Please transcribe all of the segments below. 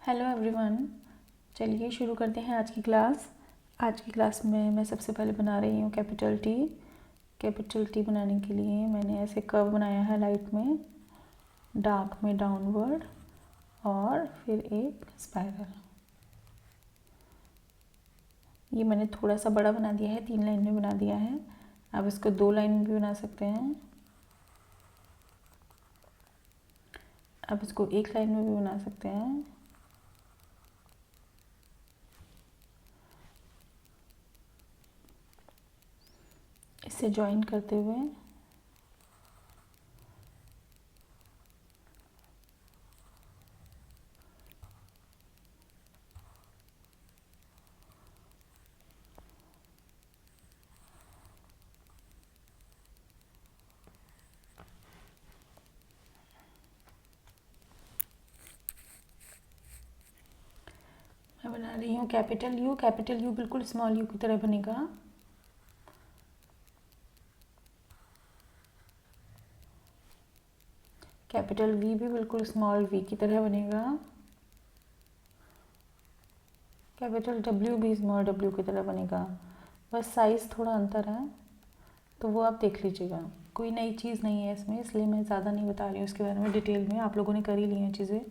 Hello everyone, चलिए शुरू करते हैं आज की क्लास। आज की क्लास में मैं सबसे पहले बना रही हूँ कैपिटल टी। कैपिटल टी बनाने के लिए मैंने ऐसे कर्व बनाया है, लाइट में, डार्क में डाउनवर्ड और फिर एक स्पाइरल। ये मैंने थोड़ा सा बड़ा बना दिया है, 3 लाइन में बना दिया है। अब इसको 2 लाइन में भी बना सकते हैं। अब इसको 1 लाइन में भी बना सकते हैं। इसे ज्वाइन करते हुए मैं बना रही हूँ कैपिटल यू। कैपिटल यू बिल्कुल स्मॉल यू की तरह बनेगा। कैपिटल वी भी बिल्कुल स्मॉल वी की तरह बनेगा। कैपिटल डब्ल्यू भी स्मॉल डब्ल्यू की तरह बनेगा। बस साइज़ थोड़ा अंतर है, तो वो आप देख लीजिएगा। कोई नई चीज़ नहीं है इसमें, इसलिए मैं ज़्यादा नहीं बता रही हूँ इसके बारे में डिटेल में। आप लोगों ने कर ही ली हैं चीज़ें।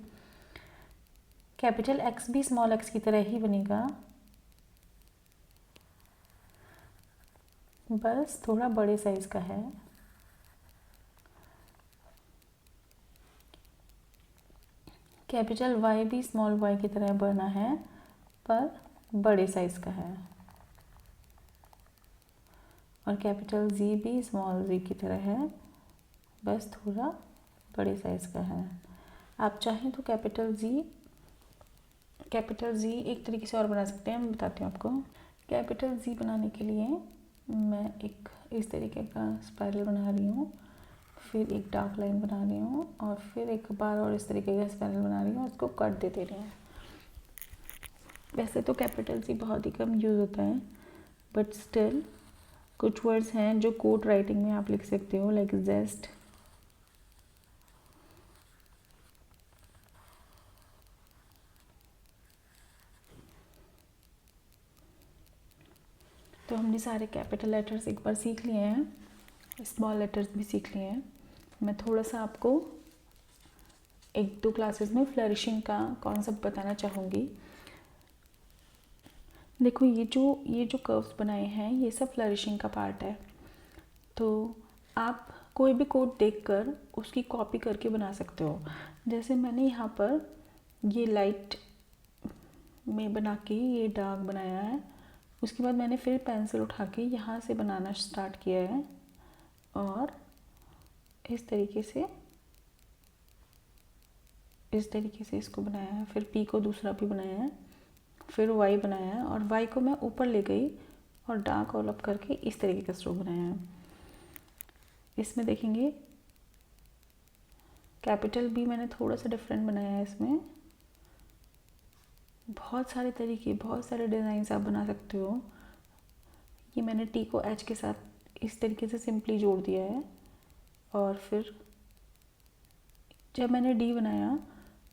कैपिटल एक्स भी स्मॉल एक्स की तरह ही बनेगा, बस थोड़ा बड़े साइज़ का है। कैपिटल वाई भी स्मॉल वाई की तरह बनना है, पर बड़े साइज़ का है। और कैपिटल जी भी स्मॉल जी की तरह है, बस थोड़ा बड़े साइज़ का है। आप चाहें तो कैपिटल जी एक तरीके से और बना सकते हैं, मैं बताती हूँ आपको। कैपिटल जी बनाने के लिए मैं एक इस तरीके का स्पाइरल बना रही हूँ, फिर एक डार्क लाइन बना रही हूँ और फिर एक बार और इस तरीके का स्पाइरल बना रही हूँ, उसको कट दे रही हूँ। वैसे तो कैपिटल जी बहुत ही कम यूज़ होता है, बट स्टिल कुछ वर्ड्स हैं जो कोड राइटिंग में आप लिख सकते हो, लाइक जेस्ट। तो हमने सारे कैपिटल लेटर्स एक बार सीख लिए हैं, स्मॉल लेटर्स भी सीख लिए हैं। मैं थोड़ा सा आपको 1-2 क्लासेस में फ्लरिशिंग का कॉन्सेप्ट बताना चाहूँगी। देखो, ये जो कर्व्स बनाए हैं, ये सब फ्लरिशिंग का पार्ट है। तो आप कोई भी कोड देखकर उसकी कॉपी करके बना सकते हो। जैसे मैंने यहाँ पर ये लाइट में बना के ये डार्क बनाया है, उसके बाद मैंने फिर पेंसिल उठा के यहाँ से बनाना स्टार्ट किया है और इस तरीके से इसको बनाया है। फिर पी को दूसरा भी बनाया है, फिर वाई बनाया है और वाई को मैं ऊपर ले गई और डार्क ऑल अप करके इस तरीके का स्ट्रोक बनाया है। इसमें देखेंगे कैपिटल बी मैंने थोड़ा सा डिफरेंट बनाया है। इसमें बहुत सारे तरीके, बहुत सारे डिज़ाइंस आप बना सकते हो। ये मैंने टी को एच के साथ इस तरीके से सिंपली जोड़ दिया है और फिर जब मैंने डी बनाया,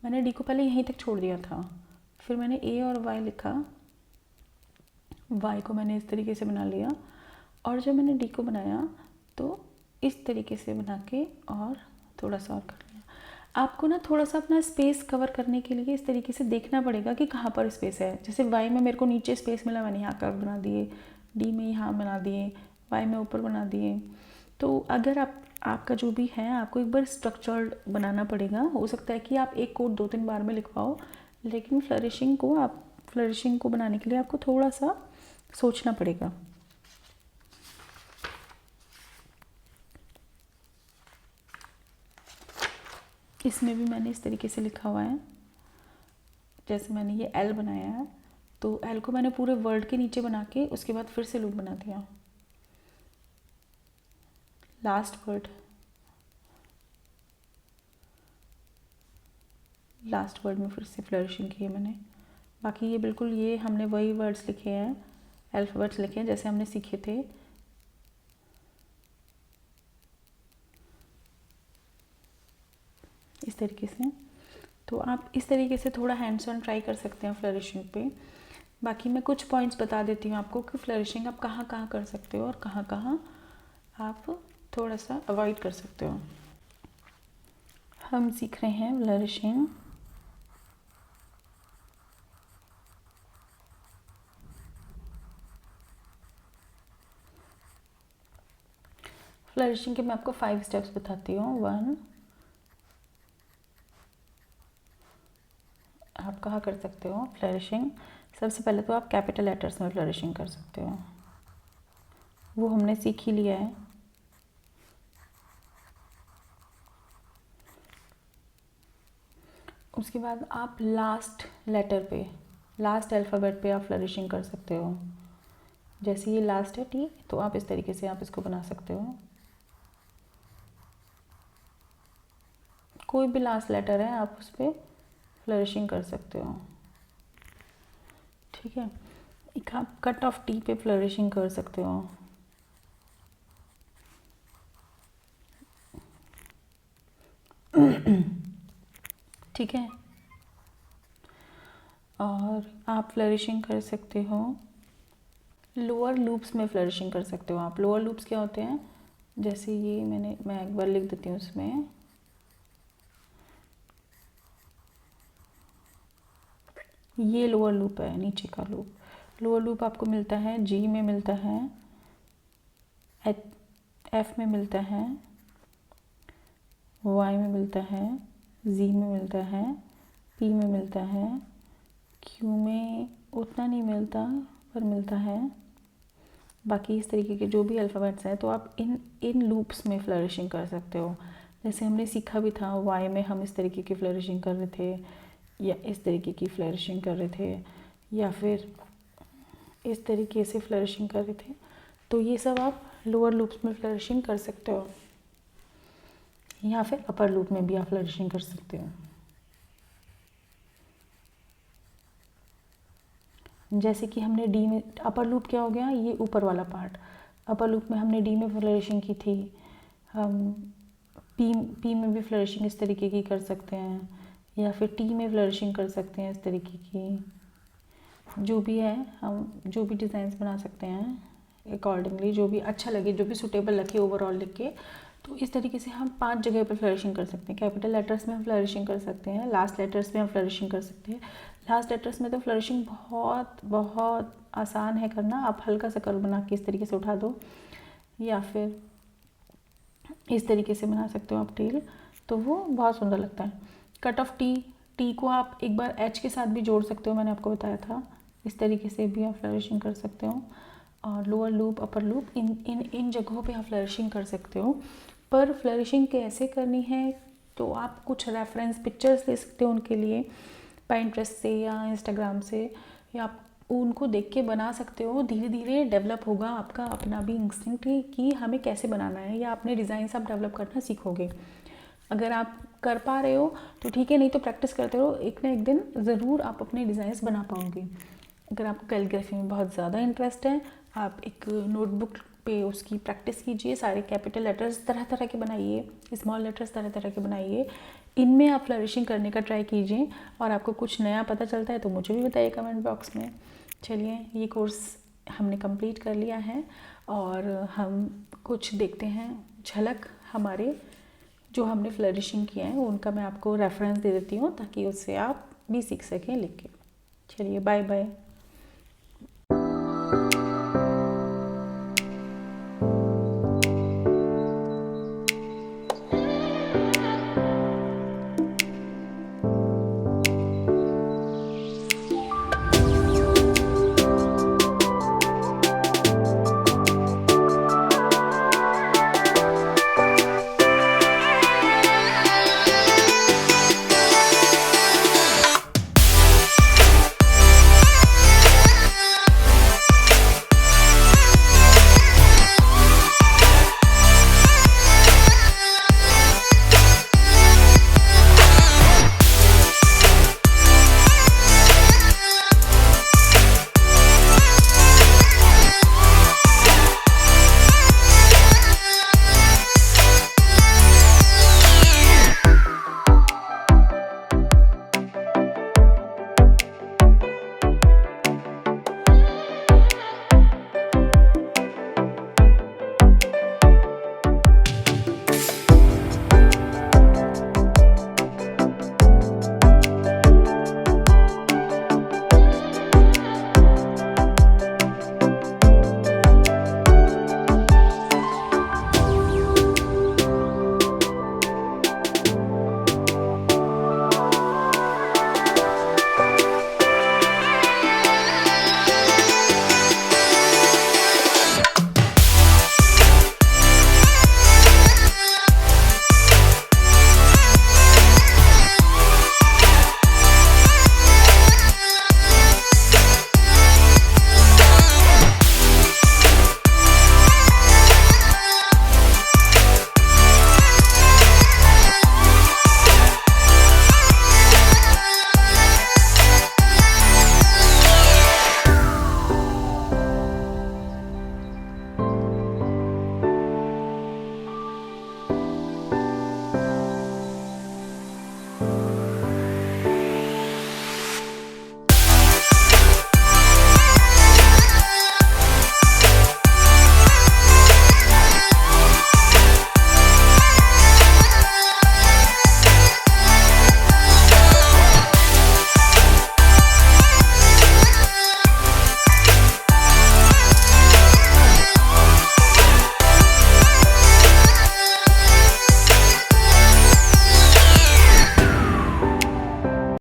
मैंने डी को पहले यहीं तक छोड़ दिया था, फिर मैंने ए और वाई लिखा, वाई को मैंने इस तरीके से बना लिया और जब मैंने डी को बनाया तो इस तरीके से बना के और थोड़ा सा और कर लिया। आपको ना थोड़ा सा अपना स्पेस कवर करने के लिए इस तरीके से देखना पड़ेगा कि कहाँ पर स्पेस है। जैसे वाई में मेरे को नीचे स्पेस मिला, मैंने यहाँ कर्व बना दिए, डी में यहाँ बना दिए, वाई में ऊपर बना दिए। तो अगर आपका जो भी है, आपको एक बार स्ट्रक्चर्ड बनाना पड़ेगा। हो सकता है कि आप एक कोड 2-3 बार में लिख पाओ, लेकिन फ्लरिशिंग को बनाने के लिए आपको थोड़ा सा सोचना पड़ेगा। इसमें भी मैंने इस तरीके से लिखा हुआ है। जैसे मैंने ये एल बनाया है, तो एल को मैंने पूरे वर्ड के नीचे बना के उसके बाद फिर से लूप बना दिया। लास्ट वर्ड में फिर से फ्लरिशिंग की है मैंने। बाकी ये बिल्कुल ये हमने वही वर्ड्स लिखे हैं, अल्फ़ाबेट्स लिखे हैं जैसे हमने सीखे थे। इस तरीके से तो आप इस तरीके से थोड़ा हैंड्स ऑन ट्राई कर सकते हैं फ्लरिशिंग पे। बाकी मैं कुछ पॉइंट्स बता देती हूँ आपको कि फ्लरिशिंग आप कहाँ कहाँ कर सकते हो और कहाँ कहाँ आप थोड़ा सा अवॉइड कर सकते हो। हम सीख रहे हैं फ्लरिशिंग। फ्लरिशिंग के मैं आपको 5 स्टेप्स बताती हूँ। 1, आप कहाँ कर सकते हो फ्लरिशिंग। सबसे पहले तो आप कैपिटल लेटर्स में फ्लरिशिंग कर सकते हो, वो हमने सीख ही लिया है। उसके बाद आप लास्ट लेटर पे, लास्ट अल्फ़ाबेट पे आप फ्लरिशिंग कर सकते हो। जैसे ये लास्ट है टी, तो आप इस तरीके से आप इसको बना सकते हो। कोई भी लास्ट लेटर है आप उस पर फ्लरिशिंग कर सकते हो, ठीक है। एक आप कट ऑफ टी पे फ्लरिशिंग कर सकते हो। ठीक है। और आप फ्लरिशिंग कर सकते हो, लोअर लूप्स में फ्लरिशिंग कर सकते हो आप। लोअर लूप्स क्या होते हैं, जैसे ये मैं एक बार लिख देती हूँ उसमें। ये लोअर लूप है, नीचे का लूप। लोअर लूप आपको मिलता है जी में मिलता है, एफ में मिलता है, वाई में मिलता है, जी में मिलता है, पी में मिलता है, क्यू में उतना नहीं मिलता पर मिलता है। बाकी इस तरीके के जो भी अल्फ़ाबेट्स हैं, तो आप इन लूप्स में फ्लरिशिंग कर सकते हो। जैसे हमने सीखा भी था, वाई में हम इस तरीके की फ्लरिशिंग कर रहे थे, या इस तरीके की फ्लरिशिंग कर रहे थे, या फिर इस तरीके से फ्लरिशिंग कर रहे थे। तो ये सब आप लोअर लूप्स में फ्लरिशिंग कर सकते हो, या फिर अपर लूप में भी आप फ्लरिशिंग कर सकते हो। जैसे कि हमने डी में, अपर लूप क्या हो गया, ये ऊपर वाला पार्ट। अपर लूप में हमने डी में फ्लरिशिंग की थी, हम पी में भी फ्लरिशिंग इस तरीके की कर सकते हैं, या फिर टी में फ्लरिशिंग कर सकते हैं इस तरीके की। जो भी है, हम जो भी डिज़ाइंस बना सकते हैं अकॉर्डिंगली, जो भी अच्छा लगे, जो भी सूटेबल लगे ओवरऑल लिख के। तो इस तरीके से हम 5 जगह पर फ्लरिशिंग कर सकते हैं। कैपिटल लेटर्स में हम फ्लरिशिंग कर सकते हैं, लास्ट लेटर्स में हम फ्लरिशिंग कर सकते हैं। लास्ट लेटर्स में तो फ्लरिशिंग बहुत बहुत आसान है करना। आप हल्का सा कर्व बना के इस तरीके से उठा दो, या फिर इस तरीके से बना सकते हो आप टेल, तो वो बहुत सुंदर लगता है। कट ऑफ टी, टी को आप एक बार एच के साथ भी जोड़ सकते हो, मैंने आपको बताया था। इस तरीके से भी आप फ्लरिशिंग कर सकते हो। और लोअर लूप, अपर लूप, इन जगहों पे आप फ्लरिशिंग कर सकते हो। पर फ्लरिशिंग कैसे करनी है, तो आप कुछ रेफरेंस पिक्चर्स ले सकते हो उनके लिए, पिंटरेस्ट से या इंस्टाग्राम से, या आप उनको देख के बना सकते हो। धीरे धीरे डेवलप होगा आपका अपना भी इंस्टिंक्ट कि हमें कैसे बनाना है, या अपने डिज़ाइंस आप डेवलप करना सीखोगे। अगर आप कर पा रहे हो तो ठीक है, नहीं तो प्रैक्टिस करते रहो, एक ना एक दिन ज़रूर आप अपने डिज़ाइंस बना पाओगे। अगर आपको कैलीग्राफी में बहुत ज़्यादा इंटरेस्ट है, आप एक नोटबुक पे उसकी प्रैक्टिस कीजिए। सारे कैपिटल लेटर्स तरह तरह के बनाइए, स्मॉल लेटर्स तरह तरह के बनाइए, इनमें आप फ्लरिशिंग करने का ट्राई कीजिए। और आपको कुछ नया पता चलता है तो मुझे भी बताइए कमेंट बॉक्स में। चलिए, ये कोर्स हमने कंप्लीट कर लिया है, और हम कुछ देखते हैं झलक हमारे जो हमने फ्लरिशिंग किया है उनका। मैं आपको रेफरेंस दे देती हूँ ताकि उससे आप भी सीख सकें लिख के। चलिए, बाय बाय।